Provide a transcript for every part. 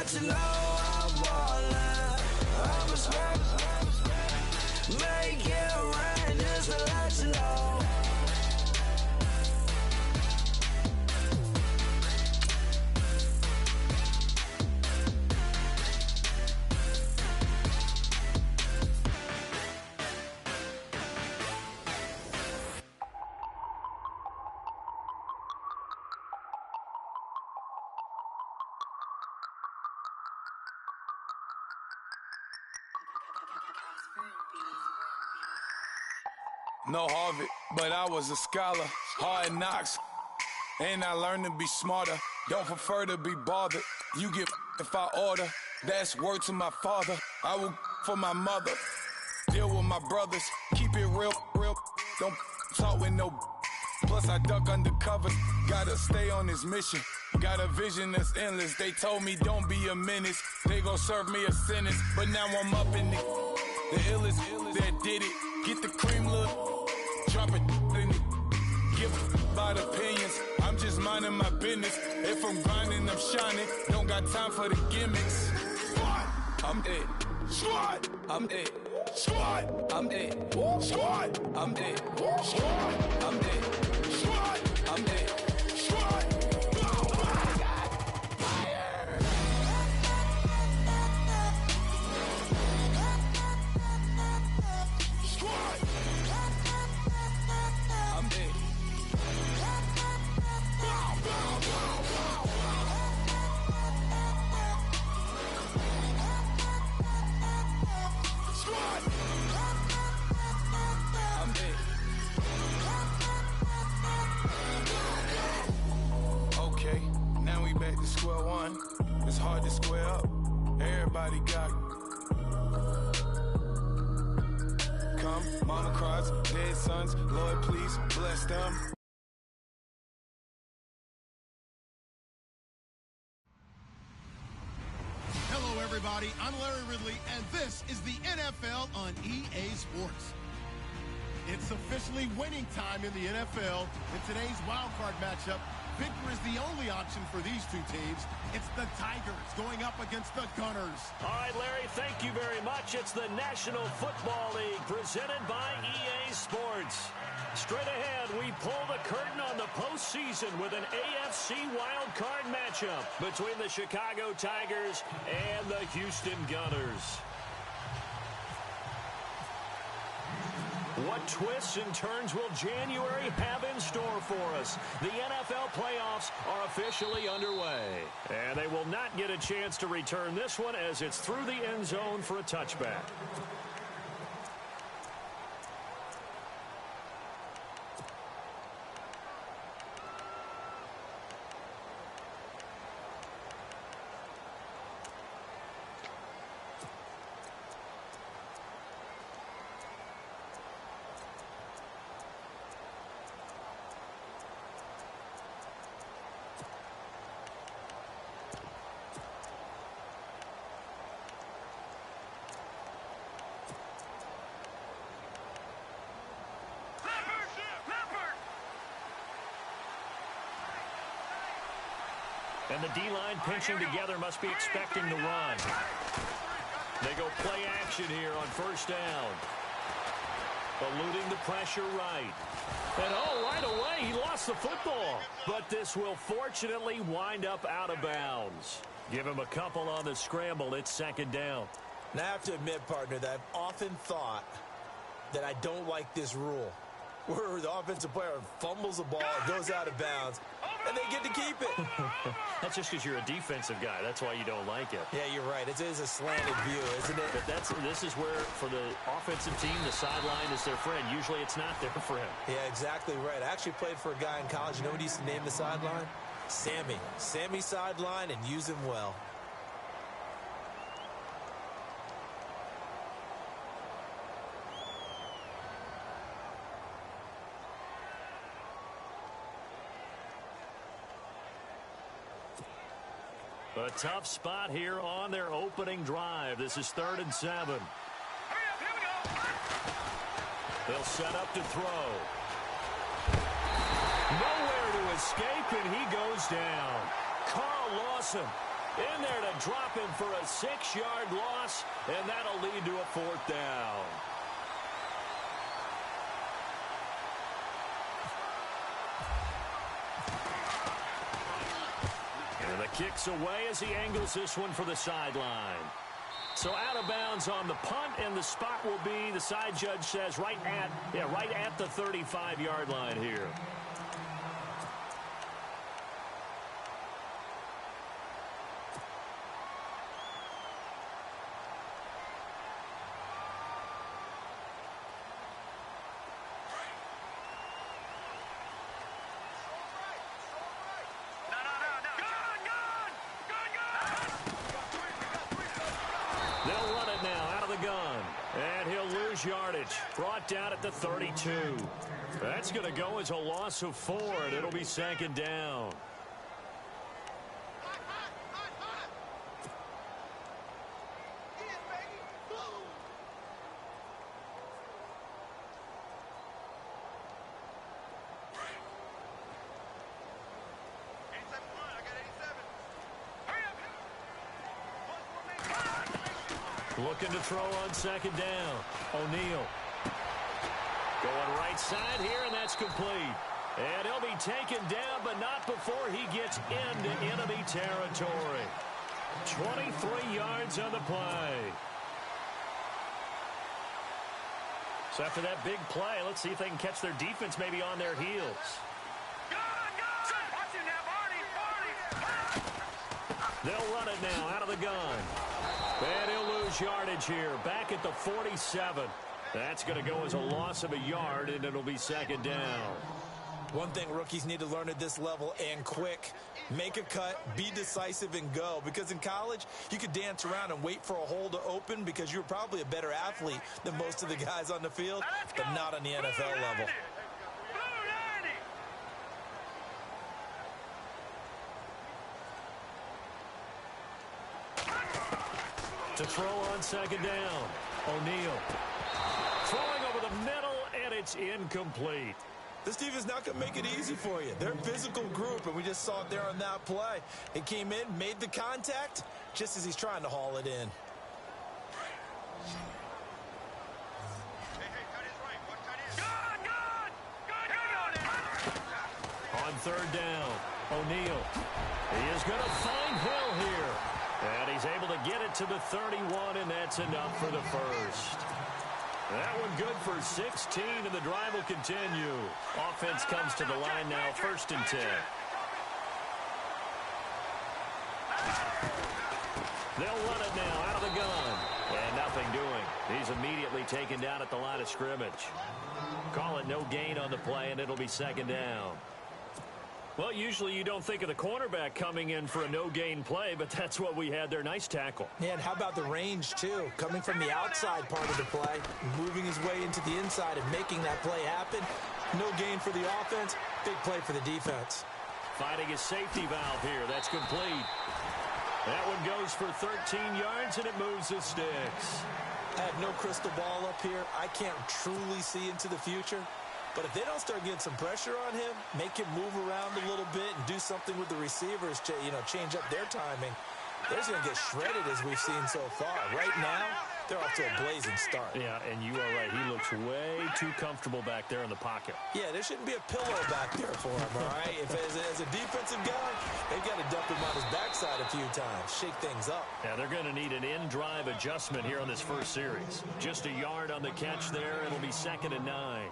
let you know I'm ballin'. I'm a smoke. Make it rain just to let you know. No Harvard, but I was a scholar. Hard knocks, and I learned to be smarter. Don't prefer to be bothered. You get if I order. That's word to my father. I will for my mother. Deal with my brothers. Keep it real. Don't talk with no. Plus I duck undercover. Gotta stay on this mission. Got a vision that's endless. They told me don't be a menace. They gon' serve me a sentence. But now I'm up in the illest that did it. Get the cream look. Drop it in it. Give about opinions. I'm just minding my business. If I'm grinding, I'm shining. Don't got time for the gimmicks. Squad, I'm it. Squad, I'm it. Squad, I'm it. Squad, I'm it. Squad, I'm it. Squad, I'm it. Squad. Oh my God! Fire! Squad. I'm it. Squad. I'm it. Okay, now we back to square one. It's hard to square up. Everybody got come, mama cries, dead sons. Lord, please bless them. Hello, everybody. I'm Larry Ridley, and this is the NFL on EA Sports. It's officially winning time in the NFL. In today's wildcard matchup, victory is the only option for these two teams. It's the Tigers going up against the Gunners. All right, Larry, thank you very much. It's the National Football League presented by EA Sports. Straight ahead, we pull the curtain on the postseason with an AFC wildcard matchup between the Chicago Tigers and the Houston Gunners. What twists and turns will January have in store for us? The NFL playoffs are officially underway. And they will not get a chance to return this one as it's through the end zone for a touchback. And the D-line pinching together must be expecting to run. They go play action here on first down. Eluding the pressure right. And right away, he lost the football. But this will fortunately wind up out of bounds. Give him a couple on the scramble. It's second down. Now, I have to admit, partner, that I've often thought that I don't like this rule, where the offensive player fumbles the ball, it goes out of bounds, and they get to keep it. That's just because you're a defensive guy. That's why you don't like it. Yeah, you're right. It is a slanted view, isn't it? But this is where, for the offensive team, the sideline is their friend. Usually it's not their friend. Yeah, exactly right. I actually played for a guy in college. You know what he used to name the sideline? Sammy. Sammy sideline, and use him well. A tough spot here on their opening drive. This is 3rd and 7. They'll set up to throw. Nowhere to escape, and he goes down. Carl Lawson In there to drop him for a 6-yard loss, and that'll lead to a 4th down. And the kick's away as he angles this one for the sideline. So out of bounds on the punt, and the spot will be, the side judge says, right at the 35-yard line here. They'll run it now out of the gun. And he'll lose yardage. Brought down at the 32. That's going to go as a loss of 4, and it'll be 2nd down. Looking to throw on 2nd down. O'Neal. Going right side here, and that's complete. And he'll be taken down, but not before he gets into enemy territory. 23 yards on the play. So after that big play, let's see if they can catch their defense maybe on their heels. They'll run it now out of the gun. And he'll lose yardage here. Back at the 47. That's going to go as a loss of a yard, and it'll be 2nd down. One thing rookies need to learn at this level, and quick, make a cut, be decisive, and go. Because in college, you could dance around and wait for a hole to open because you're probably a better athlete than most of the guys on the field, but not on the NFL level. To throw on 2nd down. O'Neal. Throwing over the middle, and it's incomplete. This defense not going to make it easy for you. They're a physical group, and we just saw it there on that play. It came in, made the contact, just as he's trying to haul it in. On 3rd down, O'Neal. He is going to find Hill here. And he's able to get it to the 31, and that's enough for the first. That one good for 16, and the drive will continue. Offense comes to the line now, 1st and 10. They'll run it now out of the gun. And nothing doing. He's immediately taken down at the line of scrimmage. Call it no gain on the play, and it'll be 2nd down. Well, usually you don't think of the cornerback coming in for a no-gain play, but that's what we had there. Nice tackle. Yeah, and how about the range, too? Coming from the outside part of the play, moving his way into the inside and making that play happen. No gain for the offense, big play for the defense. Finding his safety valve here. That's complete. That one goes for 13 yards, and it moves the sticks. I have no crystal ball up here. I can't truly see into the future. But if they don't start getting some pressure on him, make him move around a little bit and do something with the receivers to, change up their timing, they're just going to get shredded as we've seen so far. Right now, they're off to a blazing start. Yeah, and you are right. He looks way too comfortable back there in the pocket. Yeah, there shouldn't be a pillow back there for him, all right? If as a defensive guy, they've got to dump him on his backside a few times, shake things up. Yeah, they're going to need an in-drive adjustment here on this first series. Just a yard on the catch there. It'll be 2nd and 9.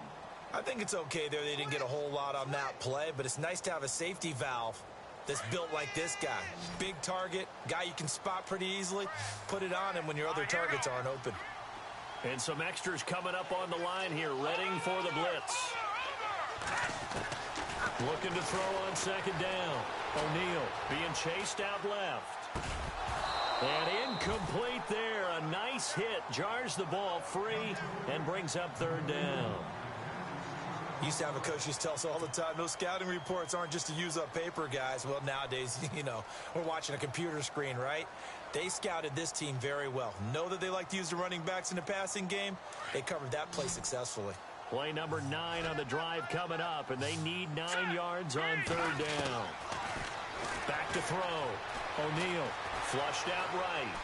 I think it's okay there. They didn't get a whole lot on that play, but it's nice to have a safety valve that's built like this guy. Big target, guy you can spot pretty easily. Put it on him when your other targets aren't open. And some extras coming up on the line here, readying for the blitz. Looking to throw on 2nd down. O'Neal being chased out left. And incomplete there. A nice hit. Jars the ball free and brings up 3rd down. Used to have a coach used to tell us all the time, those scouting reports aren't just to use up paper, guys. Well, nowadays, we're watching a computer screen, right? They scouted this team very well. Know that they like to use the running backs in the passing game. They covered that play successfully. Play number 9 on the drive coming up, and they need 9 yards on 3rd down. Back to throw. O'Neal flushed out right.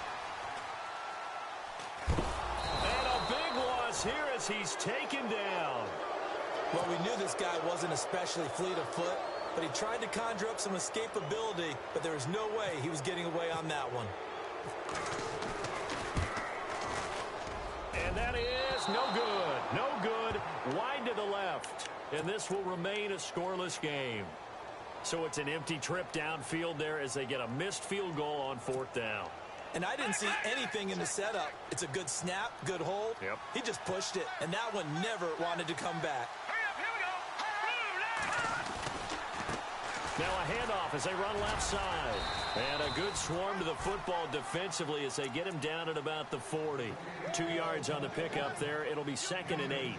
And a big loss here as he's taken down. Well, we knew this guy wasn't especially fleet of foot, but he tried to conjure up some escapability, but there was no way he was getting away on that one. And that is no good. No good. Wide to the left. And this will remain a scoreless game. So it's an empty trip downfield there as they get a missed field goal on 4th down. And I didn't see anything in the setup. It's a good snap, good hold. Yep. He just pushed it, and that one never wanted to come back. Now a handoff as they run left side. And a good swarm to the football defensively as they get him down at about the 40. 2 yards on the pickup there. It'll be 2nd and 8.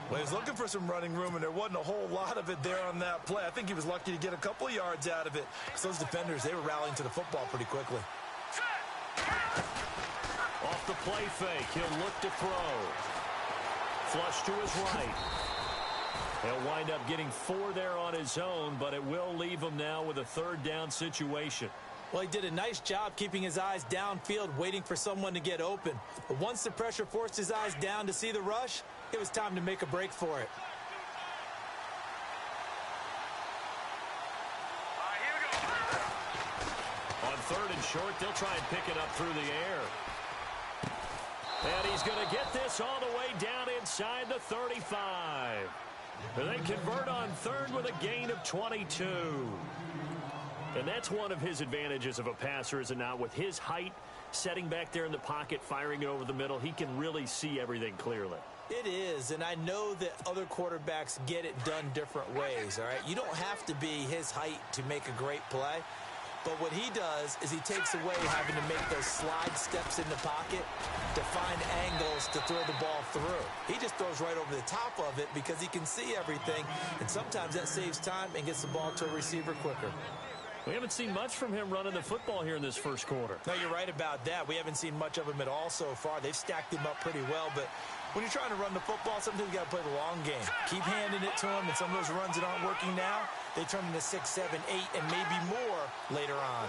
Well, he was looking for some running room, and there wasn't a whole lot of it there on that play. I think he was lucky to get a couple of yards out of it because those defenders, they were rallying to the football pretty quickly. Off the play fake, he'll look to throw. Flush to his right. He'll wind up getting 4 there on his own, but it will leave him now with a 3rd down situation. Well, he did a nice job keeping his eyes downfield, waiting for someone to get open. But once the pressure forced his eyes down to see the rush, it was time to make a break for it. On 3rd and short, they'll try and pick it up through the air. And he's going to get this all the way down inside the 35. And they convert on 3rd with a gain of 22. And that's one of his advantages of a passer, is it not? With his height, setting back there in the pocket, firing it over the middle, he can really see everything clearly. It is, and I know that other quarterbacks get it done different ways, all right? You don't have to be his height to make a great play. But what he does is he takes away having to make those slide steps in the pocket to find angles to throw the ball through. He just throws right over the top of it because he can see everything, and sometimes that saves time and gets the ball to a receiver quicker. We haven't seen much from him running the football here in this first quarter. No, you're right about that. We haven't seen much of him at all so far. They've stacked him up pretty well, but when you're trying to run the football, sometimes you got to play the long game. Keep handing it to him, and some of those runs that aren't working now, they turn into 6, 7, 8, and maybe more later on.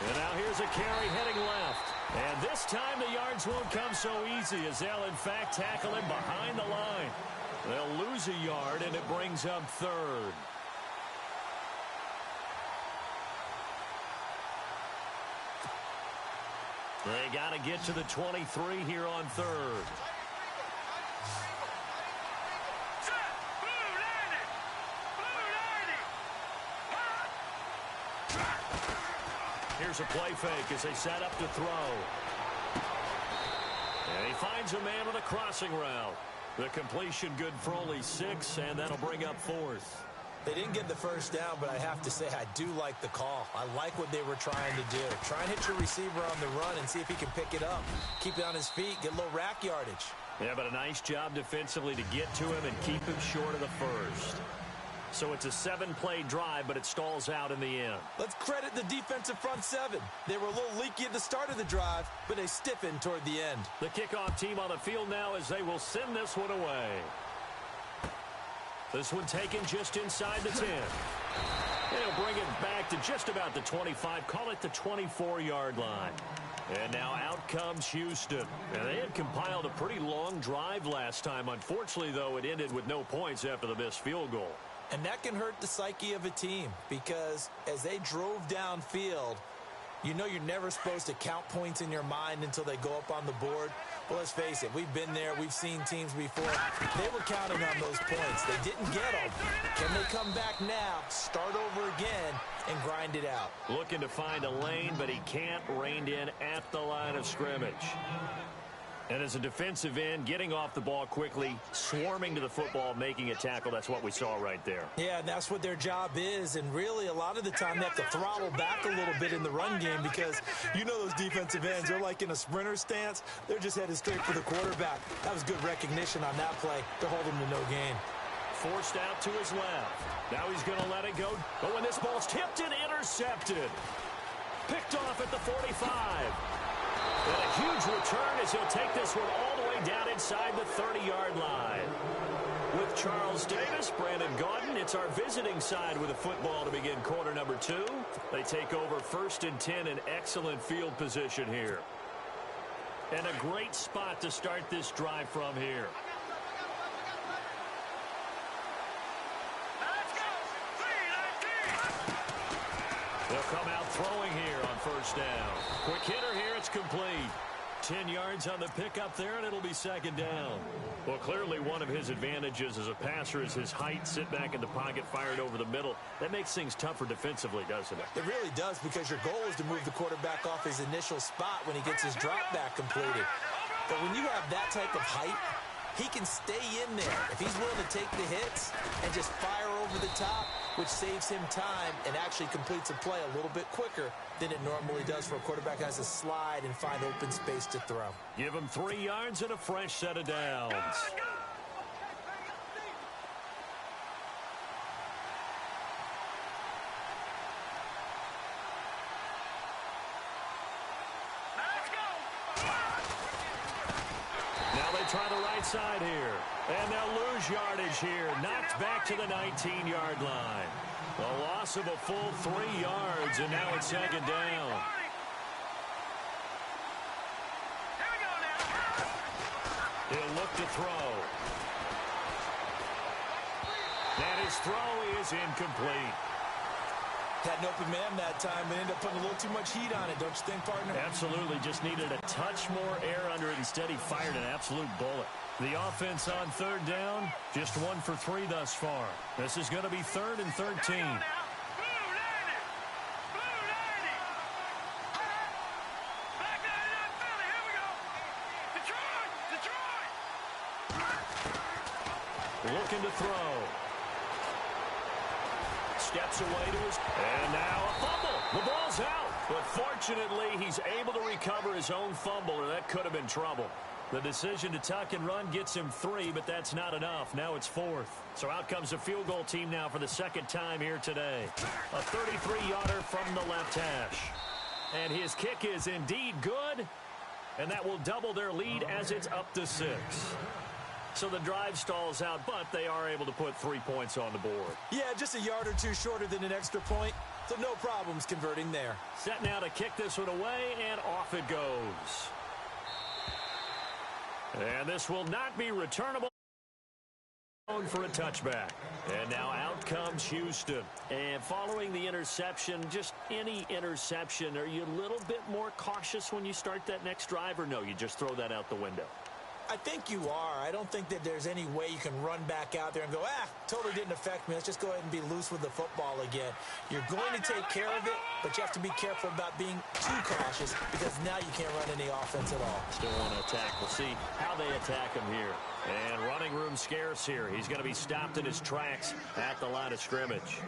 And now here's a carry heading left. And this time the yards won't come so easy as they'll, in fact, tackle him behind the line. They'll lose a yard, and it brings up 3rd. They got to get to the 23 here on 3rd. Here's a play fake as they set up to throw. And he finds a man on a crossing route. The completion good for only 6, and that'll bring up 4th. They didn't get the first down, but I have to say I do like the call. I like what they were trying to do. Try and hit your receiver on the run and see if he can pick it up. Keep it on his feet, get a little rack yardage. Yeah, but a nice job defensively to get to him and keep him short of the first. So it's a 7-play drive, but it stalls out in the end. Let's credit the defensive front 7. They were a little leaky at the start of the drive, but they stiffened toward the end. The kickoff team on the field now as they will send this one away. This one taken just inside the 10. They'll bring it back to just about the 25. Call it the 24-yard line. And now out comes Houston. And they had compiled a pretty long drive last time. Unfortunately, though, it ended with no points after the missed field goal. And that can hurt the psyche of a team because as they drove downfield, you know you're never supposed to count points in your mind until they go up on the board. Well, let's face it, we've been there. We've seen teams before. They were counting on those points. They didn't get them. Can they come back now, start over again, and grind it out? Looking to find a lane, but he can't. Reined in at the line of scrimmage. And as a defensive end, getting off the ball quickly, swarming to the football, making a tackle, that's what we saw right there. Yeah, and that's what their job is. And really, a lot of the time, they have to throttle back a little bit in the run game because you know those defensive ends, they're like in a sprinter stance. They're just headed straight for the quarterback. That was good recognition on that play to hold him to no gain. Forced out to his left. Now he's going to let it go. But when this ball's tipped and intercepted. Picked off at the 45. And a huge return as he'll take this one all the way down inside the 30-yard line. With Charles Davis, Brandon Gaudin, it's our visiting side with a football to begin quarter number 2. They take over 1st and 10 in excellent field position here. And a great spot to start this drive from here. They'll come out throwing here on 1st down. Quick hitter here, it's complete. 10 yards on the pickup there, and it'll be 2nd down. Well, clearly one of his advantages as a passer is his height. Sit back in the pocket, fired over the middle. That makes things tougher defensively, doesn't it? It really does, because your goal is to move the quarterback off his initial spot when he gets his drop back completed. But when you have that type of height, he can stay in there if he's willing to take the hits and just fire over the top, which saves him time and actually completes a play a little bit quicker than it normally does for a quarterback who has to slide and find open space to throw. Give him 3 yards and a fresh set of downs. Now they try the right side here. And they'll lose yardage here. Knocked back to the 19-yard line. A loss of a full 3 yards, and now it's 2nd down. He'll look to throw. And his throw is incomplete. Had an open man that time, but ended up putting a little too much heat on it, don't you think, partner? Absolutely. Just needed a touch more air under it. Instead, he fired an absolute bullet. The offense on 3rd down, just 1 for 3 thus far. This is going to be 3rd and 13. Looking to throw. Steps away to his... And now a fumble. The ball's out. But fortunately, he's able to recover his own fumble, or that could have been trouble. The decision to tuck and run gets him 3, but that's not enough. Now it's 4th. So out comes a field goal team now for the 2nd time here today. A 33-yarder from the left hash. And his kick is indeed good. And that will double their lead as it's up to 6. So the drive stalls out, but they are able to put 3 points on the board. Yeah, just a yard or 2 shorter than an extra point, so no problems converting there. Set now to kick this one away, and off it goes. And this will not be returnable for a touchback. And now out comes Houston. And following the interception, just any interception, are you a little bit more cautious when you start that next drive, or no, you just throw that out the window? I think you are. I don't think that there's any way you can run back out there and go, totally didn't affect me. Let's just go ahead and be loose with the football again. You're going to take care of it, but you have to be careful about being too cautious, because now you can't run any offense at all. Still want to attack. We'll see how they attack him here. And running room scarce here. He's going to be stopped in his tracks at the line of scrimmage.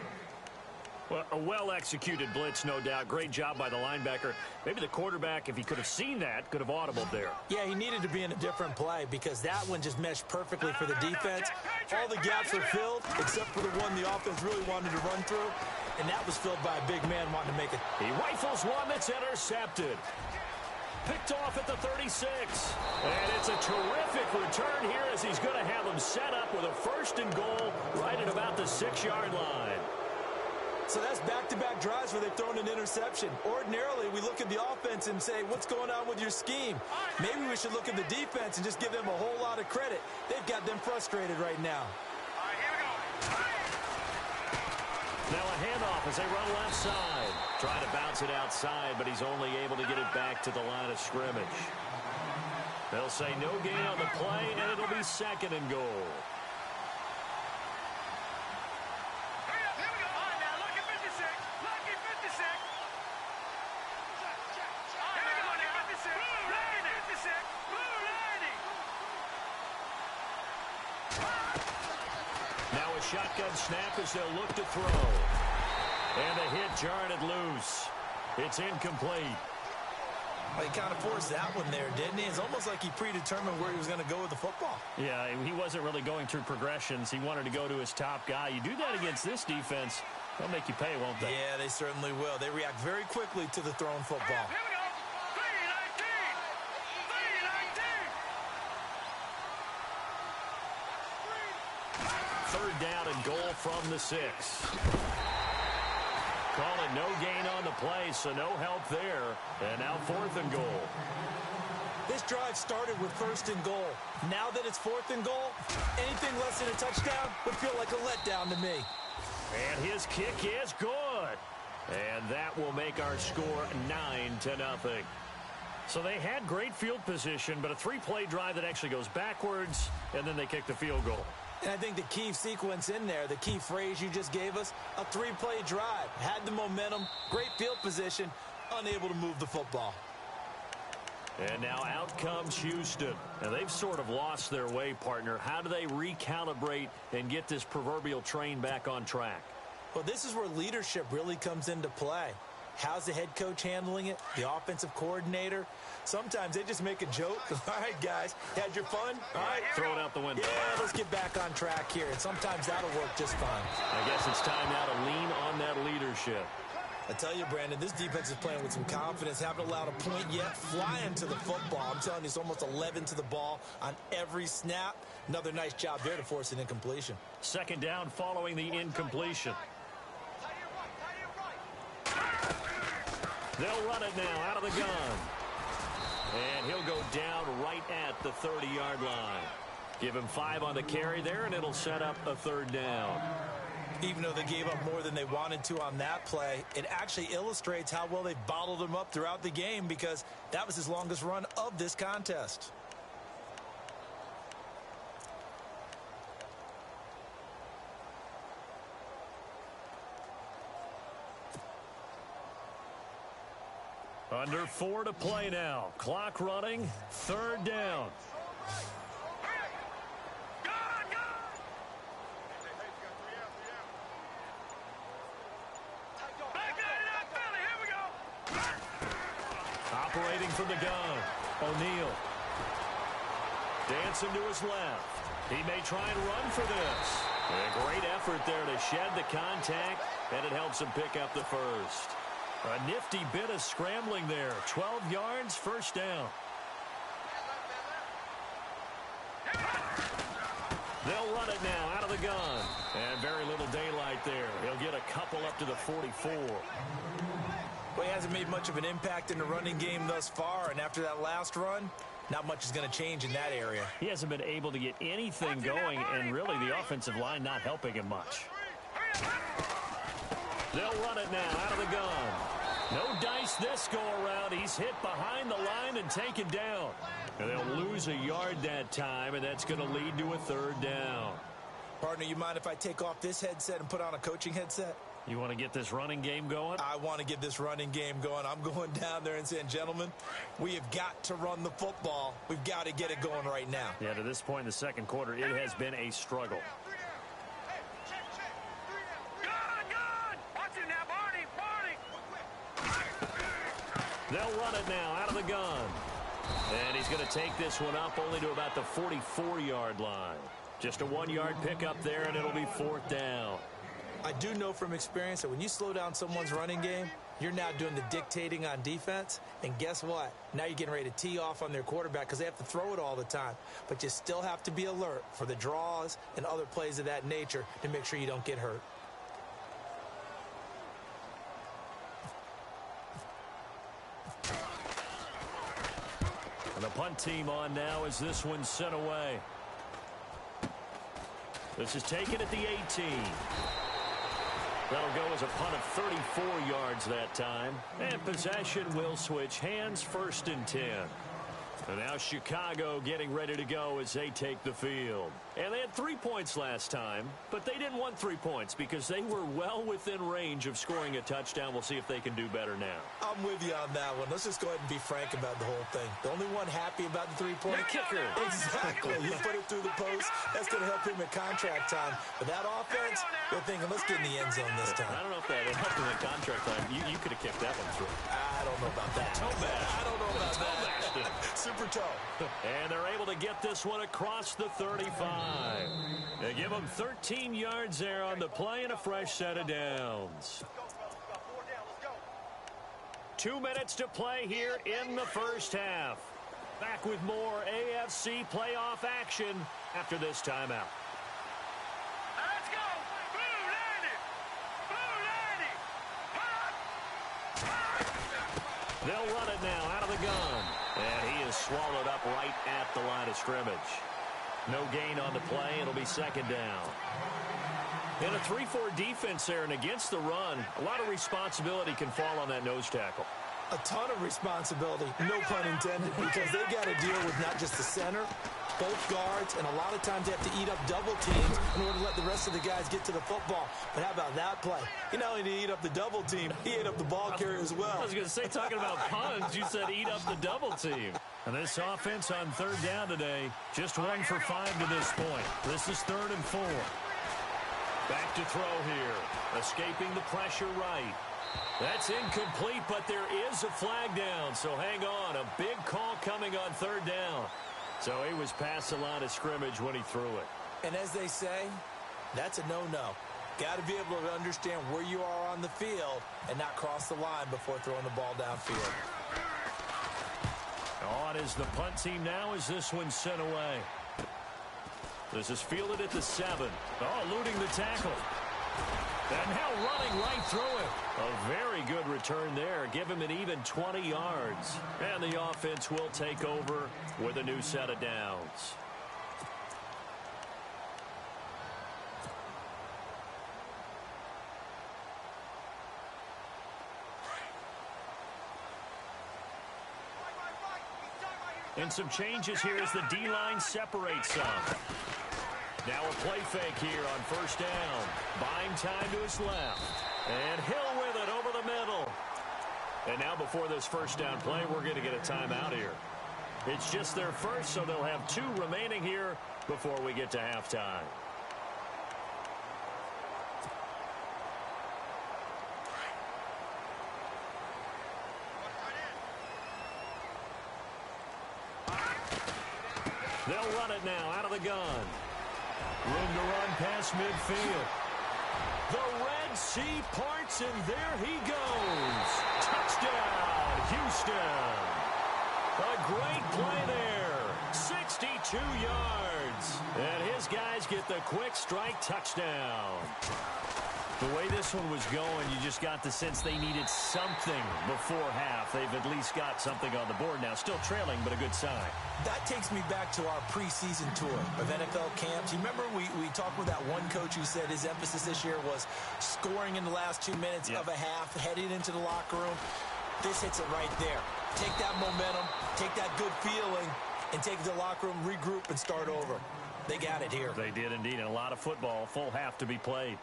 Well, a well-executed blitz, no doubt. Great job by the linebacker. Maybe the quarterback, if he could have seen that, could have audibled there. Yeah, he needed to be in a different play, because that one just meshed perfectly for the defense. All the gaps were filled, except for the one the offense really wanted to run through, and that was filled by a big man wanting to make it. He rifles one that's intercepted. Picked off at the 36. And it's a terrific return here, as he's going to have them set up with a 1st and goal right at about the 6-yard line. So that's back-to-back drives where they've thrown an interception. Ordinarily, we look at the offense and say, what's going on with your scheme? Maybe we should look at the defense and just give them a whole lot of credit. They've got them frustrated right now. All right, here we go. Now a handoff as they run left side. Trying to bounce it outside, but he's only able to get it back to the line of scrimmage. They'll say no gain on the play, and it'll be 2nd and goal. Now a shotgun snap as they'll look to throw. And the hit jarred it loose. It's incomplete. Well, he kind of forced that one there, didn't he? It's almost like he predetermined where he was going to go with the football. Yeah, he wasn't really going through progressions. He wanted to go to his top guy. You do that against this defense, they'll make you pay, won't they? Yeah, they certainly will. They react very quickly to the thrown football. Here we go. 3-19. 3-19. down and goal from the 6. Call it no gain on the play, so no help there. And now 4th and goal. This drive started with 1st and goal. Now that it's 4th and goal, anything less than a touchdown would feel like a letdown to me. And his kick is good. And that will make our score 9-0. So they had great field position, but a 3-play drive that actually goes backwards, and then they kick the field goal. And I think the key sequence in there, the key phrase you just gave us, a 3-play drive. Had the momentum, great field position, unable to move the football. And now out comes Houston. Now they've sort of lost their way, partner. How do they recalibrate and get this proverbial train back on track? Well, this is where leadership really comes into play. How's the head coach handling it? The offensive coordinator? Sometimes they just make a joke. All right, guys, had your fun? All right. Throw it out the window. Yeah, let's get back on track here. And sometimes that'll work just fine. I guess it's time now to lean on that leadership. I tell you, Brandon, this defense is playing with some confidence. Haven't allowed a point yet. Flying to the football. I'm telling you, it's almost 11 to the ball on every snap. Another nice job there to force an incompletion. 2nd down following the incompletion. They'll run it now out of the gun. And he'll go down right at the 30-yard line. Give him 5 on the carry there, and it'll set up a 3rd down. Even though they gave up more than they wanted to on that play, it actually illustrates how well they bottled him up throughout the game, because that was his longest run of this contest. Under 4 to play now. Clock running. 3rd down. Operating from the gun. O'Neal. Dancing to his left. He may try and run for this. A great effort there to shed the contact, and it helps him pick up the 1st. A nifty bit of scrambling there. 12 yards, 1st down. They'll run it now out of the gun. And very little daylight there. He'll get a couple up to the 44. Well, he hasn't made much of an impact in the running game thus far, and after that last run, not much is going to change in that area. He hasn't been able to get anything going, and really the offensive line not helping him much. They'll run it now out of the gun. No dice this go-around. He's hit behind the line and taken down. And they'll lose a yard that time, and that's going to lead to a 3rd down. Partner, you mind if I take off this headset and put on a coaching headset? You want to get this running game going? I want to get this running game going. I'm going down there and saying, gentlemen, we have got to run the football. We've got to get it going right now. Yeah, to this point in the 2nd quarter, it has been a struggle. They'll run it now out of the gun. And he's going to take this one up only to about the 44-yard line. Just a 1-yard pickup there, and it'll be 4th down. I do know from experience that when you slow down someone's running game, you're now doing the dictating on defense. And guess what? Now you're getting ready to tee off on their quarterback because they have to throw it all the time. But you still have to be alert for the draws and other plays of that nature to make sure you don't get hurt. And the punt team on now as this one's sent away. This is taken at the 18. That'll go as a punt of 34 yards that time. And possession will switch hands, 1st and 10. And now Chicago getting ready to go as they take the field. And they had 3 points last time, but they didn't want 3 points because they were well within range of scoring a touchdown. We'll see if they can do better now. I'm with you on that one. Let's just go ahead and be frank about the whole thing. The only one happy about the 3-point kicker. Exactly. You put it through the post. That's going to help him at contract time. But that offense, they're thinking, let's get in the end zone this time. I don't know if that helped him at contract time. You could have kicked that one through. I don't know about that. Toe bash. I don't know about that. Super toe. And they're able to get this one across the 35. They give them 13 yards there on the play and a fresh set of downs. 2 minutes to play here in the 1st half. Back with more AFC playoff action after this timeout. Let's go! They'll run it now out of the gun. And he is swallowed up right at the line of scrimmage. No gain on the play. It'll be second down. In a 3-4 defense there and against the run, a lot of responsibility can fall on that nose tackle. A ton of responsibility, no pun intended, because they've got to deal with not just the center, both guards, and a lot of times they have to eat up double teams in order to let the rest of the guys get to the football. But how about that play? He not only did he eat up the double team, he ate up the ball carrier as well. I was going to say, talking about puns, you said eat up the double team. And this offense on third down today, just 1 for 5 to this point. This is 3rd and 4. Back to throw here. Escaping the pressure right. That's incomplete, but there is a flag down. So hang on. A big call coming on third down. So he was past the line of scrimmage when he threw it. And as they say, that's a no-no. Got to be able to understand where you are on the field and not cross the line before throwing the ball downfield. On is the punt team now as this one's sent away. This is fielded at the 7. Oh, eluding the tackle. And now running right through it. A very good return there. Give him an even 20 yards. And the offense will take over with a new set of downs. And some changes here as the D-line separates some. Now a play fake here on first down. Buying time to his left. And Hill with it over the middle. And now before this first down play, we're going to get a timeout here. It's just their first, so they'll have 2 remaining here before we get to halftime. They'll run it now out of the gun. Room to run past midfield. The Red Sea parts, and there he goes. Touchdown, Houston. A great play there. 62 yards. And his guys get the quick strike touchdown. The way this one was going, you just got the sense they needed something before half. They've at least got something on the board now. Still trailing, but a good sign. That takes me back to our preseason tour of NFL camps. You remember we talked with that one coach who said his emphasis this year was scoring in the last 2 minutes of a half, heading into the locker room. This hits it right there. Take that momentum, take that good feeling, and take it to the locker room, regroup, and start over. They got it here. They did indeed, and a lot of football, full half to be played.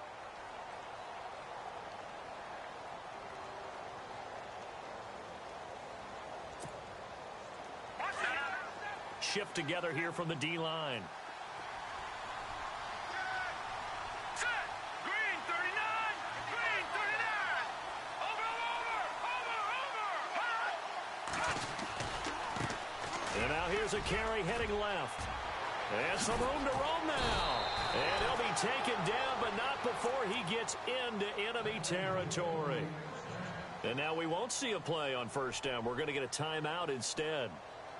Shift together here from the D-line. Green 39! Green 39! Over! And now here's a carry heading left. And some room to roam now. And he'll be taken down, but not before he gets into enemy territory. And now we won't see a play on first down. We're going to get a timeout instead,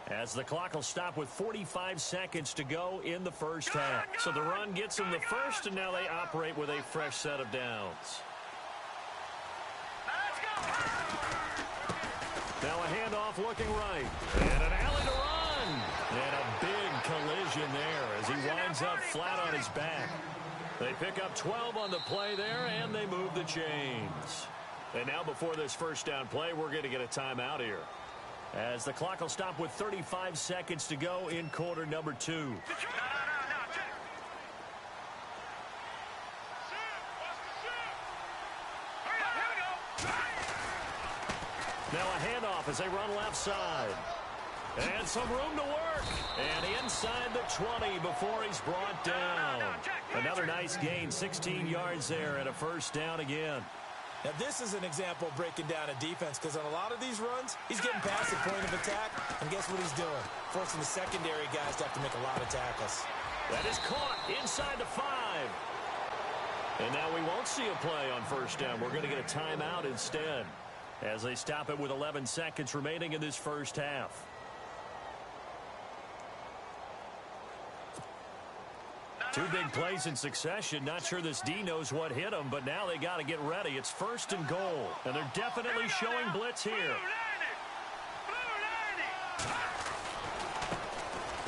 as the clock will stop with 45 seconds to go in the first half. So the run gets them the first, and now they operate with a fresh set of downs. Now a handoff looking right. And an alley to run. And a big collision there as he winds up flat on his back. They pick up 12 on the play there, and they move the chains. And now before this first down play, we're going to get a timeout here, as the clock will stop with 35 seconds to go in quarter number 2. Now a handoff as they run left side. And some room to work. And inside the 20 before he's brought down. Another nice gain, 16 yards there, and a first down again. Now, this is an example of breaking down a defense, because on a lot of these runs, he's getting past the point of attack, and guess what he's doing? Forcing the secondary guys to have to make a lot of tackles. That is caught inside the 5. And now we won't see a play on first down. We're going to get a timeout instead, as they stop it with 11 seconds remaining in this first half. Two big plays in succession. Not sure this D knows what hit him, but now they got to get ready. It's 1st and goal, and they're definitely showing blitz here.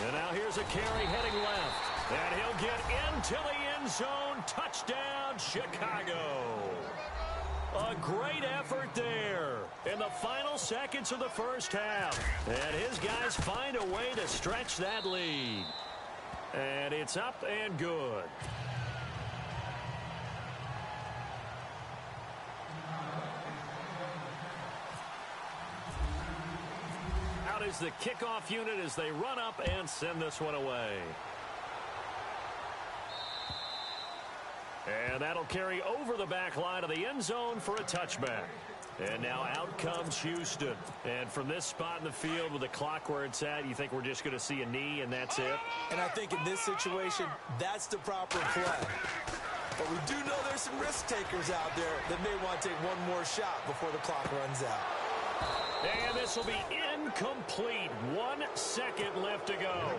And now here's a carry heading left, and he'll get into the end zone. Touchdown, Chicago. A great effort there in the final seconds of the first half. And his guys find a way to stretch that lead. And it's up and good. Out is the kickoff unit as they run up and send this one away. And that'll carry over the back line of the end zone for a touchback. And now out comes Houston. And from this spot in the field with the clock where it's at, you think we're just going to see a knee and that's it? And I think in this situation, that's the proper play. But we do know there's some risk takers out there that may want to take one more shot before the clock runs out. And this will be incomplete. 1 second left to go.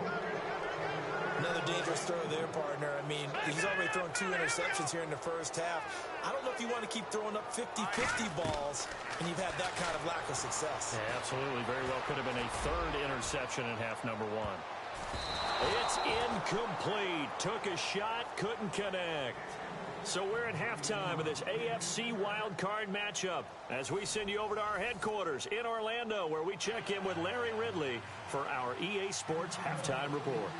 Another dangerous throw there, partner. I mean, he's already thrown 2 interceptions here in the first half. I don't know if you want to keep throwing up 50-50 balls when you've had that kind of lack of success. Yeah, absolutely. Very well could have been a 3rd interception in half number 1. It's incomplete. Took a shot, couldn't connect. So we're at halftime of this AFC wildcard matchup as we send you over to our headquarters in Orlando, where we check in with Larry Ridley for our EA Sports Halftime Report.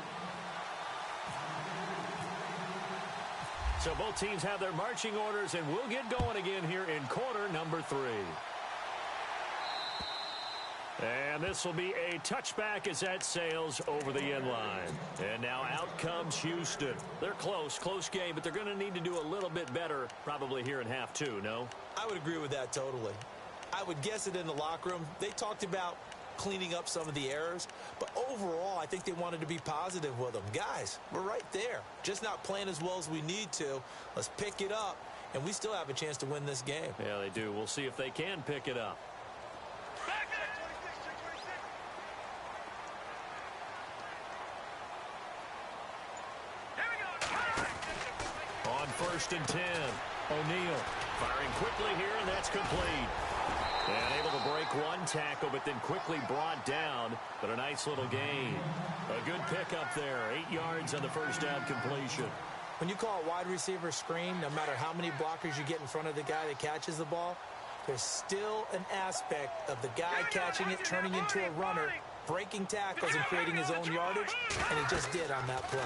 So both teams have their marching orders, and we'll get going again here in quarter number 3. And this will be a touchback as that sails over the end line. And now out comes Houston. They're close game, but they're going to need to do a little bit better probably here in half 2, no? I would agree with that totally. I would guess it in the locker room. They talked about cleaning up some of the errors, but overall I think they wanted to be positive with them. Guys, we're right there, just not playing as well as we need to. Let's pick it up, and we still have a chance to win this game. Yeah, they do. We'll see if they can pick it up. On 1st and 10, O'Neal firing quickly here, and that's complete. And able to break one tackle, but then quickly brought down. But a nice little gain. A good pickup there. 8 yards on the first down completion. When you call a wide receiver screen, no matter how many blockers you get in front of the guy that catches the ball, there's still an aspect of the guy catching it, turning into a runner, breaking tackles and creating his own yardage, and he just did on that play.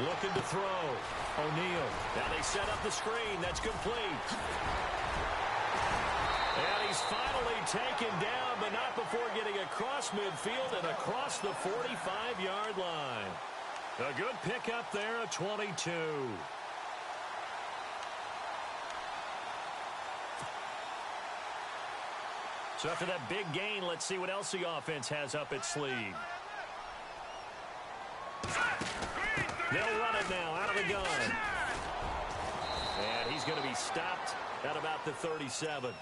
Looking to throw. O'Neal. Now they set up the screen. That's complete. And he's finally taken down, but not before getting across midfield and across the 45-yard line. A good pickup there at 22. So after that big gain, let's see what else the offense has up its sleeve. They'll run it now out of the gun. And he's going to be stopped at about the 37.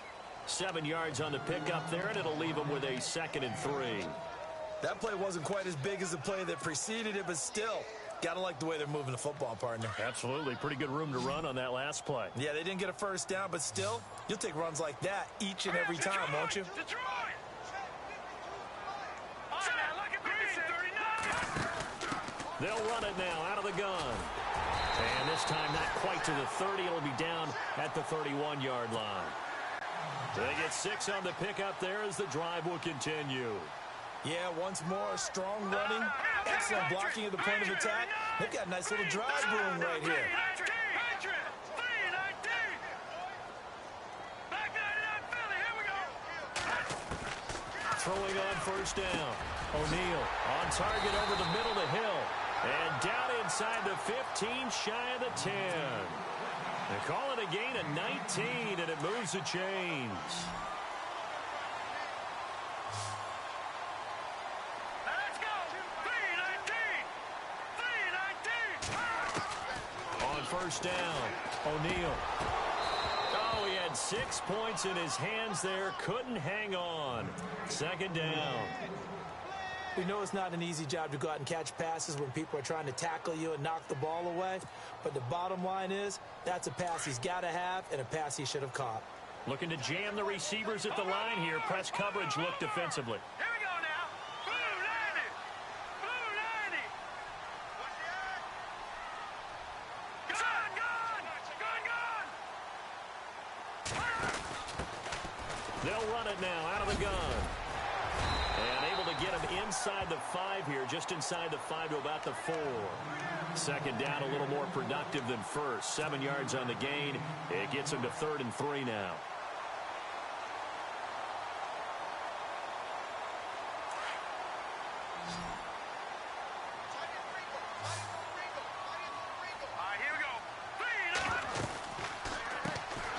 7 yards on the pickup there, and it'll leave him with a 2nd and 3. That play wasn't quite as big as the play that preceded it, but still, gotta like the way they're moving the football, partner. Absolutely. Pretty good room to run on that last play. Yeah, they didn't get a first down, but still, you'll take runs like that each and every time, won't you? They'll run it now out of the gun. And this time not quite to the 30. It'll be down at the 31-yard line. They get 6 on the pickup there as the drive will continue. Yeah, once more, strong running, excellent blocking at the point of attack. They've got a nice little drive brewing right here. Throwing on first down. O'Neal on target over the middle of the hill. And down inside the 15, shy of the 10. They call it a gain of 19, and it moves the chains. Let's go. 3-19. On first down, O'Neal. Oh, he had 6 points in his hands there. Couldn't hang on. 2nd down. We know it's not an easy job to go out and catch passes when people are trying to tackle you and knock the ball away. But the bottom line is, that's a pass he's got to have and a pass he should have caught. Looking to jam the receivers at the line here. Press coverage look defensively. Here we go now. Blue 90. Blue 90. Gun, gun. They'll run it now out of the gun. And able to get him inside the 5 here, just inside the 5 to about the 4. Second down, a little more productive than first. 7 yards on the gain. It gets him to 3rd and 3 now.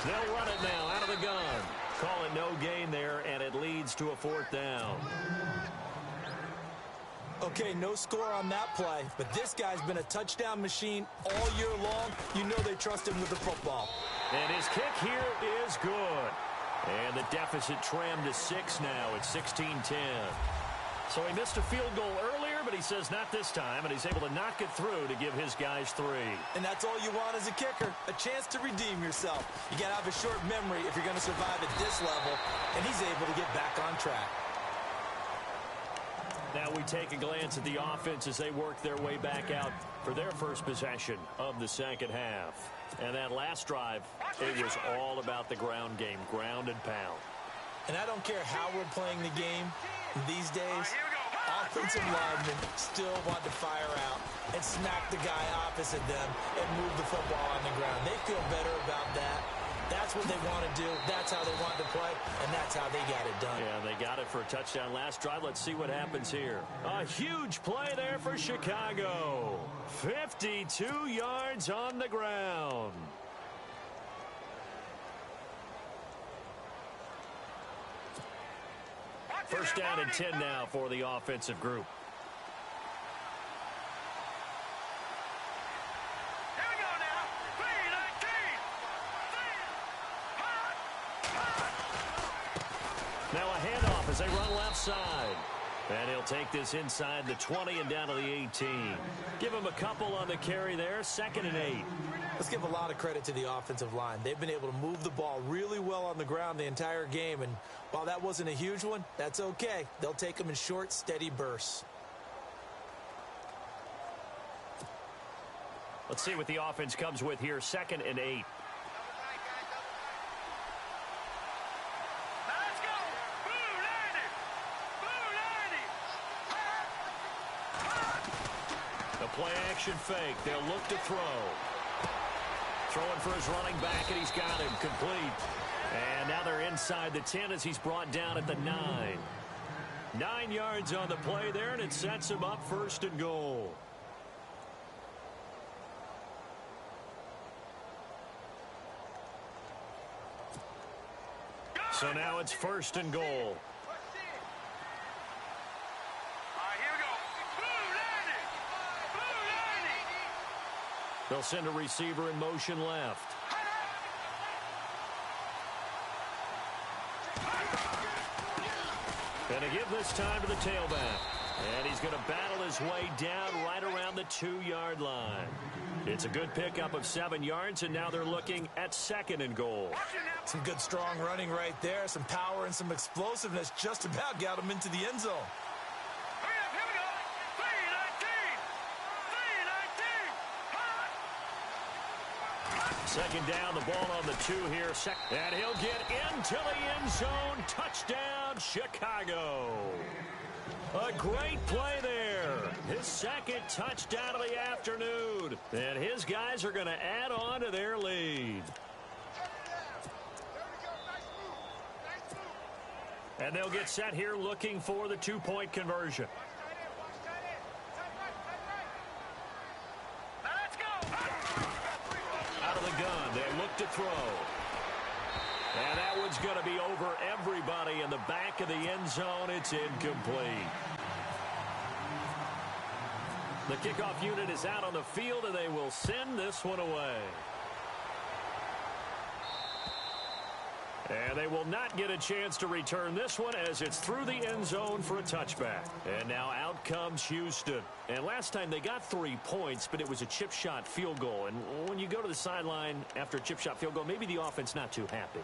They'll run it now out of the gun. Call it no gain there, and it leads to a 4th down. Okay, no score on that play, but this guy's been a touchdown machine all year long. You know they trust him with the football. And his kick here is good. And the deficit trimmed to 6 now at 16-10. So he missed a field goal earlier, but he says not this time, and he's able to knock it through to give his guys 3. And that's all you want as a kicker, a chance to redeem yourself. You got to have a short memory if you're going to survive at this level, and he's able to get back on track. Now we take a glance at the offense as they work their way back out for their first possession of the second half. And that last drive, it was all about the ground game, ground and pound. And I don't care how we're playing the game these days, offensive linemen still want to fire out and smack the guy opposite them and move the football on the ground. They feel better about that. That's what they want to do. That's how they want to play, and that's how they got it done. Yeah, they got it for a touchdown last drive. Let's see what happens here. A huge play there for Chicago. 52 yards on the ground. First down and 10 now for the offensive group. Here we go now. 3-19. Now a handoff as they run left side. And he'll take this inside the 20 and down to the 18. Give him a couple on the carry there. 2nd and 8. Let's give a lot of credit to the offensive line. They've been able to move the ball really well on the ground the entire game. And while that wasn't a huge one, that's okay. They'll take them in short, steady bursts. Let's see what the offense comes with here. 2nd and 8. Let's go. Blue 90. Blue 90. The play action fake. They'll look to throw. Throwing for his running back, and he's got him complete. And now they're inside the 10 as he's brought down at the 9. 9 yards on the play there, and it sets him up 1st and goal. So now it's 1st and goal. All right, here we go. Blue 90. Blue 90. They'll send a receiver in motion left. And to give this time to the tailback. And he's going to battle his way down right around the 2-yard line. It's a good pickup of 7 yards, and now they're looking at 2nd and goal. Some good strong running right there. Some power and some explosiveness just about got him into the end zone. Hurry up, here we go. 3-19. 3-19. 2nd down, the ball on the 2 here. And he'll get into the end zone. Touchdown, Chicago. A great play there. His 2nd touchdown of the afternoon. And his guys are going to add on to their lead. And they'll get set here looking for the 2-point conversion. Let's go. Out of the gun, they look to throw. And that one's going to be over everybody in the back of the end zone. It's incomplete. The kickoff unit is out on the field, and they will send this one away. And they will not get a chance to return this one as it's through the end zone for a touchback. And now out comes Houston. And last time they got 3 points, but it was a chip shot field goal. And when you go to the sideline after a chip shot field goal, maybe the offense not too happy.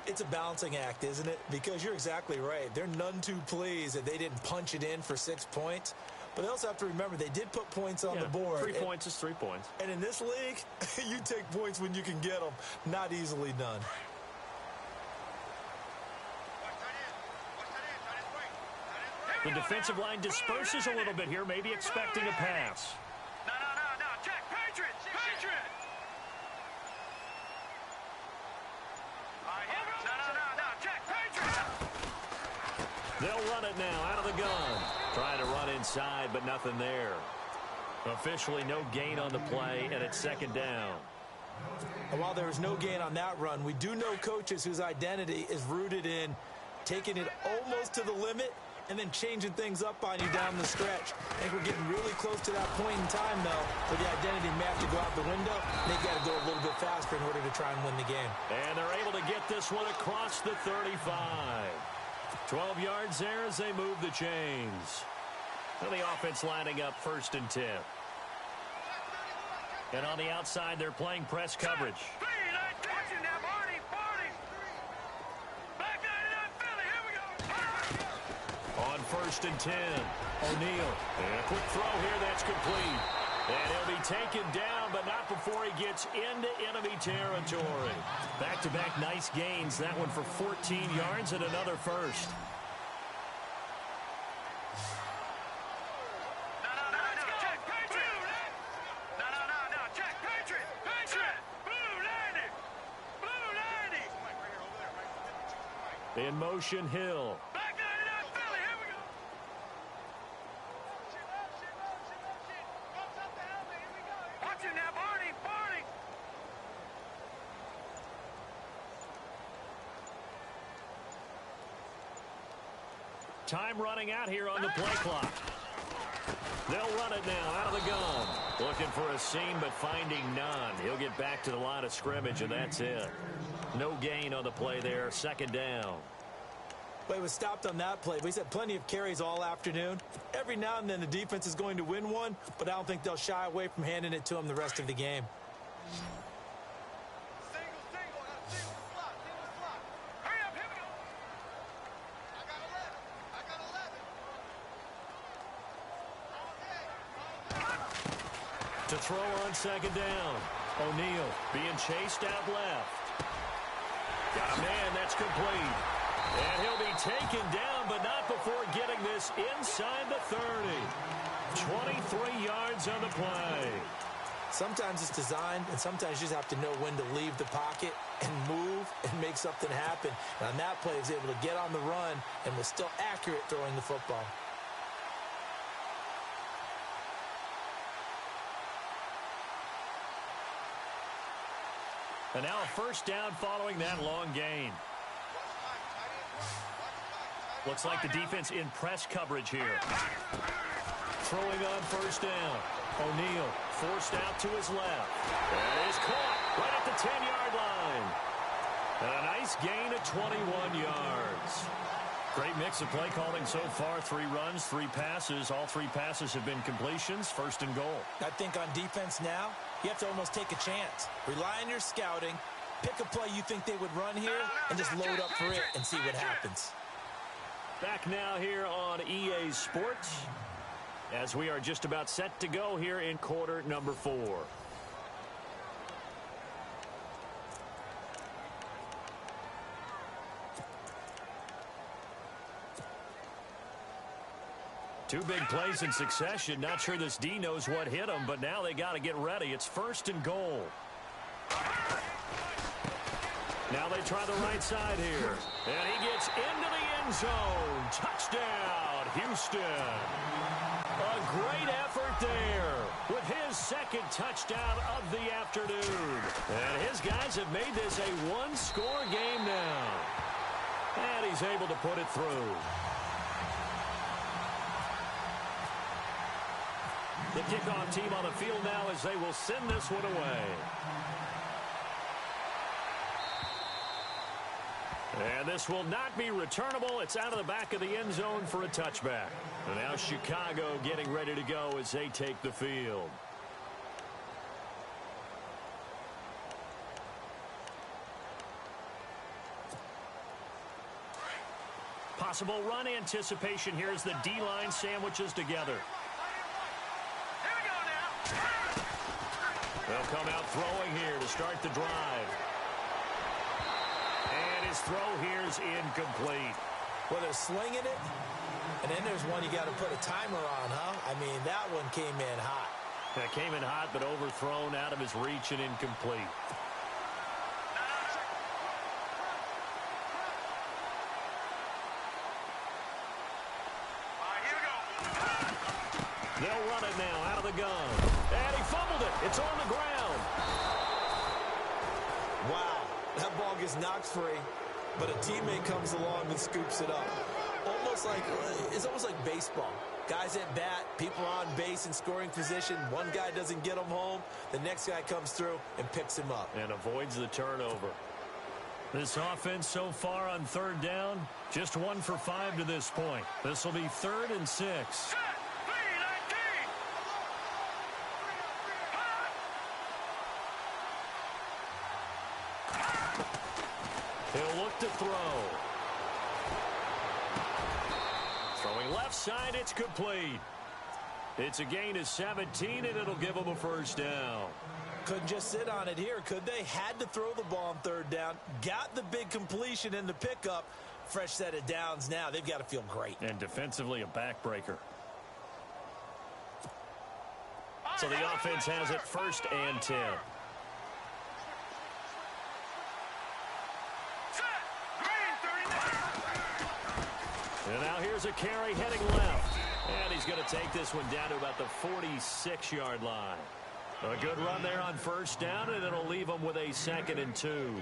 It's a balancing act, isn't it? Because you're exactly right. They're none too pleased that they didn't punch it in for 6 points. But they also have to remember they did put points on the board. 3 points is 3 points. And in this league, you take points when you can get them. Not easily done. The defensive line disperses a little bit here, maybe expecting a pass. No. Check. Patriots. No. Check. Patriots. They'll run it now out of the gun. Trying to run inside, but nothing there. Officially no gain on the play, and it's second down. And while there was no gain on that run, we do know coaches whose identity is rooted in taking it almost to the limit and then changing things up on you down the stretch. I think we're getting really close to that point in time, though, where the identity may have to go out the window. They got to go a little bit faster in order to try and win the game. And they're able to get this one across the 35. 12 yards there as they move the chains. And the offense lining up 1st and 10. And on the outside, they're playing press coverage. On 1st and 10, O'Neal. And a quick throw here, that's complete. And he'll be taken down, but not before he gets into enemy territory. Back-to-back nice gains. That one for 14 yards and another first. In motion, Hill. Time running out here on the play clock. They'll run it now out of the gun. Looking for a seam, but finding none. He'll get back to the line of scrimmage, and that's it. No gain on the play there. Second down. Play was stopped on that play. We've had plenty of carries all afternoon. Every now and then the defense is going to win one, but I don't think they'll shy away from handing it to them the rest of the game. To throw on second down. O'Neal being chased out left. Got a man, that's complete. And he'll be taken down, but not before getting this inside the 30. 23 yards on the play. Sometimes it's designed, and sometimes you just have to know when to leave the pocket and move and make something happen. And on that play, he was able to get on the run and was still accurate throwing the football. And now a first down following that long gain. Looks like the defense in press coverage here. Throwing on first down. O'Neal forced out to his left. And is caught right at the 10-yard line. And a nice gain of 21 yards. Great mix of play calling so far. 3 runs, 3 passes. All 3 passes have been completions. First and goal. I think on defense now, you have to almost take a chance. Rely on your scouting. Pick a play you think they would run here and just load up for it and see what happens. Back now here on EA Sports as we are just about set to go here in quarter number 4. Two big plays in succession. Not sure this D knows what hit him, but now they got to get ready. It's first and goal. Now they try the right side here. And he gets into the end zone. Touchdown, Houston. A great effort there with his second touchdown of the afternoon. And his guys have made this a one-score game now. And he's able to put it through. The kickoff team on the field now as they will send this one away. And this will not be returnable. It's out of the back of the end zone for a touchback. And now Chicago getting ready to go as they take the field. Possible run anticipation here as the D-line sandwiches together. Here we go now. They'll come out throwing here to start the drive. And his throw here is incomplete. Well, they're slinging it, and then there's one you got to put a timer on, huh? I mean, that one came in hot. That came in hot, but overthrown, out of his reach and incomplete. They'll run it now out of the gun. And he fumbled it. It's on the ground. Wow, that ball gets knocked free, but a teammate comes along and scoops it up. It's almost like baseball. Guys at bat, people on base in scoring position. One guy doesn't get him home. The next guy comes through and picks him up. And avoids the turnover. This offense so far on third down, just 1 for 5 to this point. This will be 3rd and 6. He'll look to throw. Throwing left side, it's complete. It's a gain of 17, and it'll give them a first down. Couldn't just sit on it here, could they? Had to throw the ball on third down. Got the big completion in the pickup. Fresh set of downs now. They've got to feel great. And defensively, a backbreaker. So the offense has it 1st and 10. And now here's a carry heading left. And he's going to take this one down to about the 46-yard line. A good run there on 1st down, and it'll leave them with a 2nd and 2.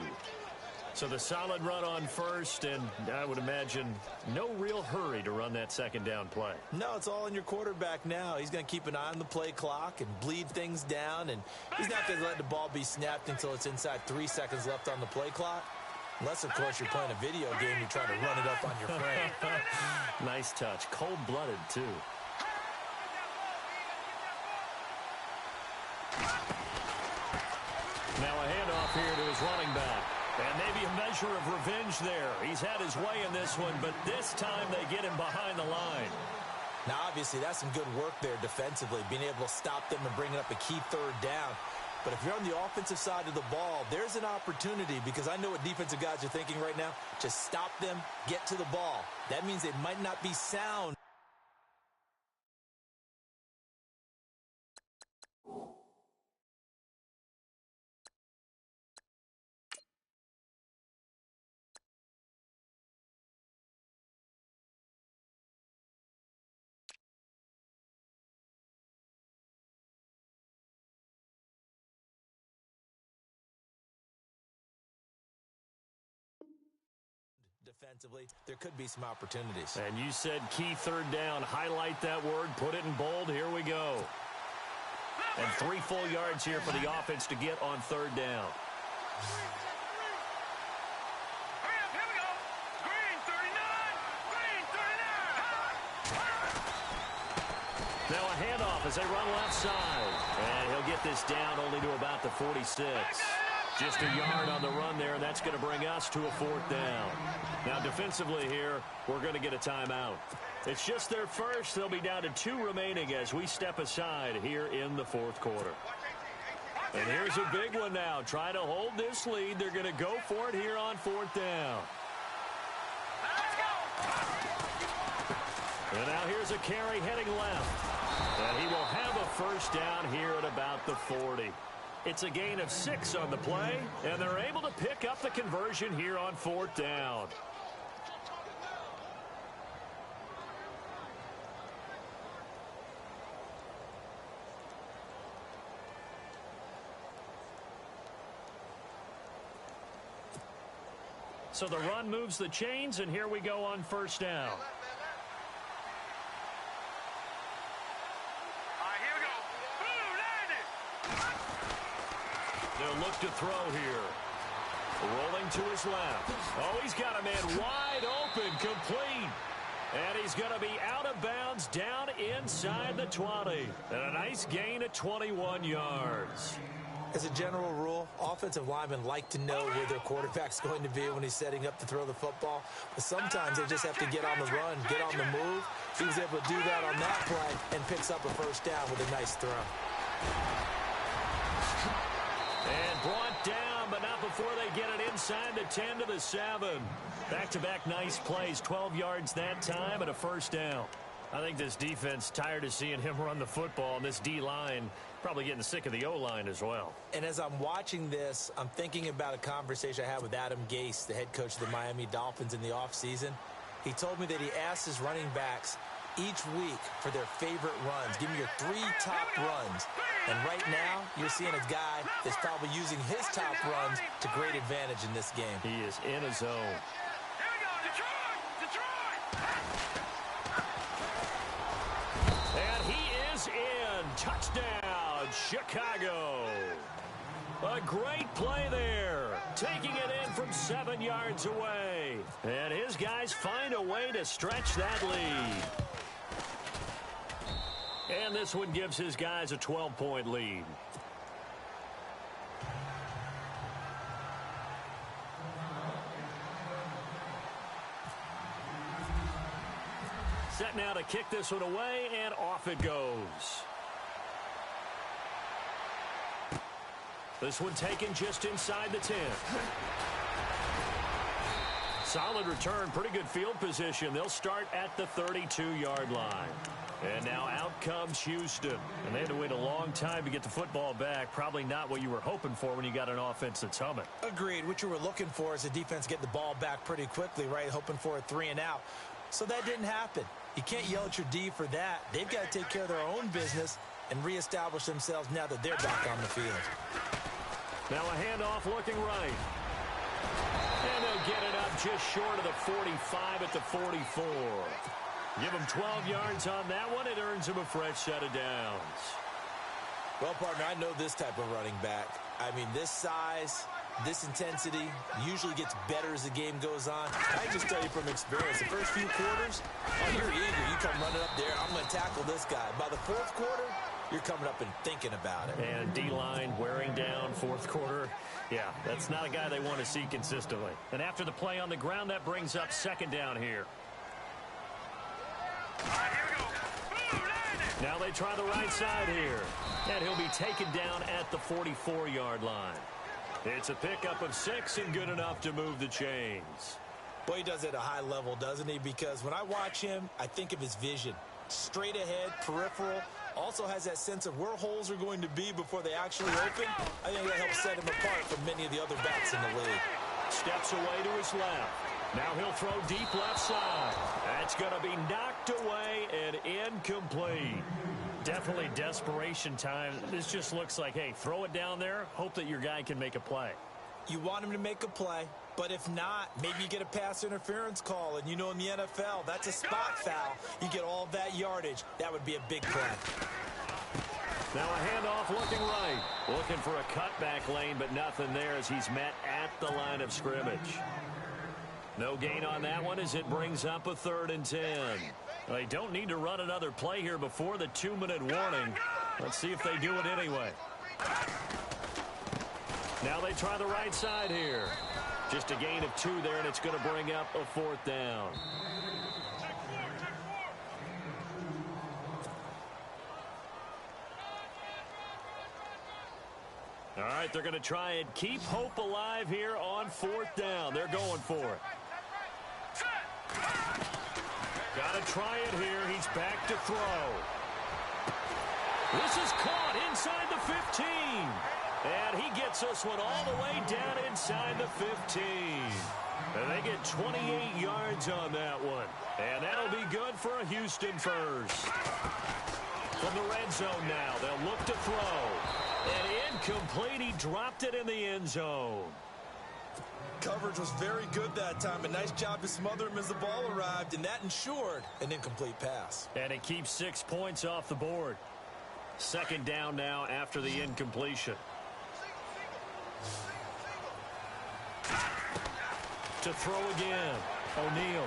So the solid run on 1st, and I would imagine no real hurry to run that 2nd down play. No, it's all in your quarterback now. He's going to keep an eye on the play clock and bleed things down, and he's not going to let the ball be snapped until it's inside 3 seconds left on the play clock. Unless, of course, you're playing a video game, you're trying to run it up on your frame. Nice touch. Cold-blooded, too. Now a handoff here to his running back. And maybe a measure of revenge there. He's had his way in this one, but this time they get him behind the line. Now, obviously, that's some good work there defensively, being able to stop them and bringing up a key 3rd down. But if you're on the offensive side of the ball, there's an opportunity, because I know what defensive guys are thinking right now. Just stop them, get to the ball. That means they might not be sound. Defensively, there could be some opportunities. And you said key 3rd down. Highlight that word. Put it in bold. Here we go. And 3 full yards here for the offense to get on 3rd down. Hurry up, here we go. Green 39. Green 39. Now a handoff as they run left side. And he'll get this down only to about the 46. Just a yard on the run there, and that's going to bring us to a 4th down. Now, defensively here, we're going to get a timeout. It's just their first. They'll be down to 2 remaining as we step aside here in the 4th quarter. And here's a big one now. Trying to hold this lead. They're going to go for it here on 4th down. And now here's a carry heading left. And he will have a first down here at about the 40. It's a gain of 6 on the play, and they're able to pick up the conversion here on 4th down. So the run moves the chains, and here we go on 1st down. They'll look to throw here. Rolling to his left. Oh, he's got a man wide open, complete. And he's going to be out of bounds down inside the 20. And a nice gain of 21 yards. As a general rule, offensive linemen like to know where their quarterback's going to be when he's setting up to throw the football. But sometimes they just have to get on the run, get on the move. He was able to do that on that play and picks up a first down with a nice throw. And brought down, but not before they get it inside the 10 to the 7. Back-to-back nice plays, 12 yards that time and a first down. I think this defense tired of seeing him run the football, and this D-line probably getting sick of the O-line as well. And as I'm watching this, I'm thinking about a conversation I had with Adam Gase, the head coach of the Miami Dolphins in the offseason. He told me that he asked his running backs each week for their favorite runs. Give me your 3 top runs. And right now, you're seeing a guy that's probably using his top runs to great advantage in this game. He is in his zone. And he is in. Touchdown, Chicago. A great play there. Taking it in from 7 yards away. And his guys find a way to stretch that lead. And this one gives his guys a 12-point lead. Set now to kick this one away, and off it goes. This one taken just inside the 10. Solid return, pretty good field position. They'll start at the 32-yard line. And now out comes Houston. And they had to wait a long time to get the football back. Probably not what you were hoping for when you got an offense that's humming. Agreed. What you were looking for is the defense get the ball back pretty quickly, right? Hoping for a 3 and out. So that didn't happen. You can't yell at your D for that. They've got to take care of their own business and reestablish themselves now that they're back on the field. Now a handoff looking right. And they'll get it up just short of the 45 at the 44. Give them 12 yards on that one. It earns them a fresh set of downs. Well, partner, I know this type of running back. I mean, this size, this intensity usually gets better as the game goes on. I can just tell you from experience, the first few quarters, oh, you're eager. You come running up there, I'm going to tackle this guy. By the fourth quarter, you're coming up and thinking about it. And D-line wearing down fourth quarter. Yeah, that's not a guy they want to see consistently. And after the play on the ground, that brings up second down here. Now they try the right side here. And he'll be taken down at the 44-yard line. It's a pickup of 6 and good enough to move the chains. Boy, he does it at a high level, doesn't he? Because when I watch him, I think of his vision. Straight ahead, peripheral. Also has that sense of where holes are going to be before they actually open. I think that helps set him apart from many of the other backs in the league. Steps away to his left. Now he'll throw deep left side. That's going to be knocked away and incomplete. Definitely desperation time. This just looks like, hey, throw it down there, hope that your guy can make a play. You want him to make a play, but if not, maybe you get a pass interference call, and you know in the NFL, that's a spot foul. You get all that yardage. That would be a big play. Now a handoff looking right. Looking for a cutback lane, but nothing there as he's met at the line of scrimmage. No gain on that one as it brings up a 3rd and 10. They don't need to run another play here before the 2-minute warning. Let's see if they do it anyway. Now they try the right side here. Just a gain of 2 there, and it's going to bring up a 4th down. All right, they're going to try and keep hope alive here on 4th down. They're going for it. Got to try it here. He's back to throw. This is caught inside the 15. And he gets this one all the way down inside the 15. And they get 28 yards on that one. And that'll be good for a Houston first. From the red zone now, they'll look to throw. And incomplete. He dropped it in the end zone. Coverage was very good that time. A nice job to smother him as the ball arrived, and that ensured an incomplete pass. And it keeps 6 points off the board. Second down now after the incompletion. To throw again. O'Neal.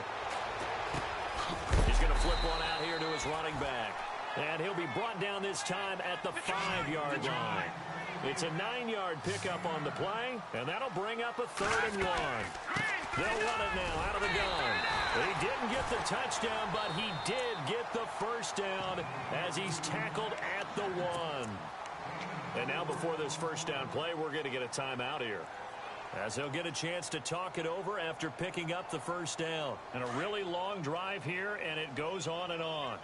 He's going to flip one out here to his running back. And he'll be brought down this time at the 5-yard line. It's a 9-yard pickup on the play, and that'll bring up a 3rd and 1. They'll run it now out of the gun. He didn't get the touchdown, but he did get the first down as he's tackled at the 1. And now before this first down play, we're going to get a timeout here, as they'll get a chance to talk it over after picking up the first down. And a really long drive here, and it goes on and on.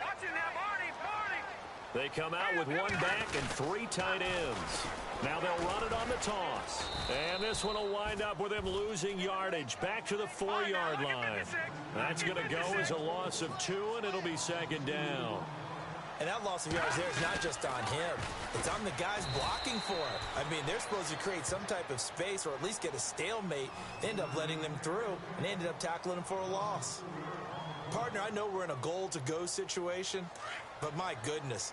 They come out with 1 back and 3 tight ends. Now they'll run it on the toss. And this one will wind up with him losing yardage back to the 4-yard line. That's going to go as a loss of 2, and it'll be 2nd down. And that loss of yards there is not just on him. It's on the guys blocking for it. I mean, they're supposed to create some type of space or at least get a stalemate. They end up letting them through, and they ended up tackling them for a loss. Partner, I know we're in a goal-to-go situation, but my goodness,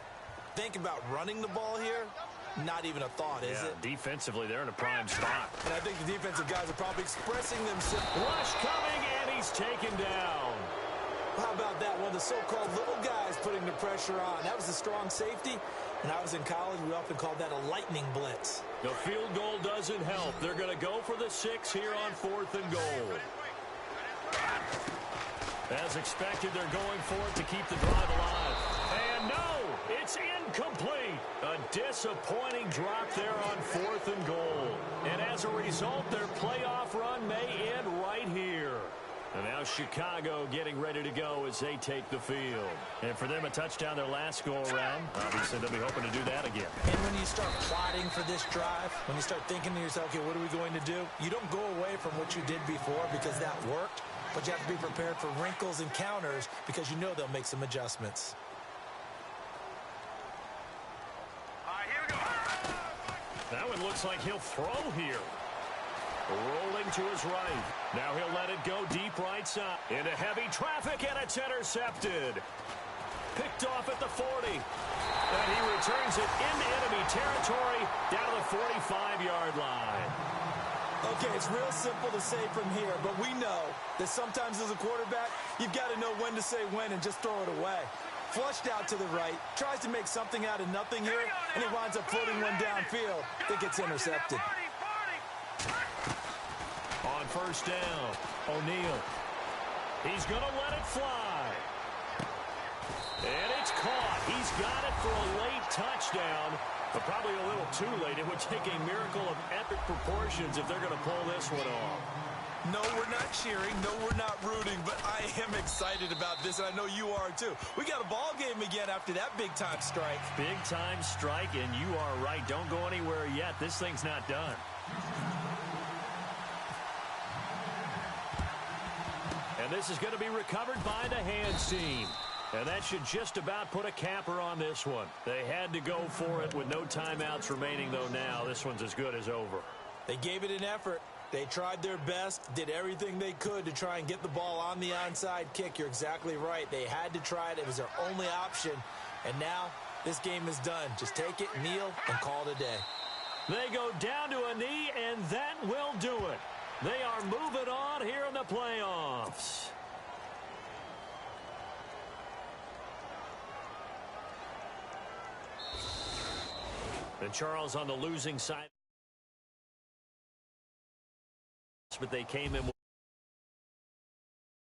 think about running the ball here. Not even a thought, is it? Defensively, they're in a prime spot. And I think the defensive guys are probably expressing themselves. Rush coming, and he's taken down. How about that? One of the so-called little guys putting the pressure on. That was a strong safety. When I was in college, we often called that a lightning blitz. The field goal doesn't help. They're going to go for the 6 here on 4th and goal. As expected, they're going for it to keep the drive alive. And no, it's incomplete. A disappointing drop there on 4th and goal. And as a result, their playoff run may end right here. And now Chicago getting ready to go as they take the field. And for them, a touchdown their last go-around. Obviously, they'll be hoping to do that again. And when you start plotting for this drive, when you start thinking to yourself, okay, what are we going to do? You don't go away from what you did before because that worked. But you have to be prepared for wrinkles and counters because you know they'll make some adjustments. That one looks like he'll throw here. Rolling to his right. Now he'll let it go deep right side. Into heavy traffic, and it's intercepted. Picked off at the 40. And he returns it into enemy territory down to the 45-yard line. Okay, it's real simple to say from here, but we know that sometimes as a quarterback, you've got to know when to say when and just throw it away. Flushed out to the right, tries to make something out of nothing here, and he winds up floating one downfield that gets intercepted. On first down, O'Neal. He's going to let it fly. And it's caught. He's got it for a late touchdown, but probably a little too late. It would take a miracle of epic proportions if they're going to pull this one off. No, we're not cheering. No, we're not rooting, but I am excited about this, and I know you are too. We got a ball game again after that big-time strike. Big-time strike, and you are right. Don't go anywhere yet. This thing's not done. And this is going to be recovered by the hands team. And that should just about put a capper on this one. They had to go for it with no timeouts remaining, though now. This one's as good as over. They gave it an effort. They tried their best, did everything they could to try and get the ball on the onside kick. You're exactly right. They had to try it. It was their only option. And now this game is done. Just take it, kneel, and call it a day. They go down to a knee, and that will do it. They are moving on here in the playoffs. And Charles on the losing side. But they came in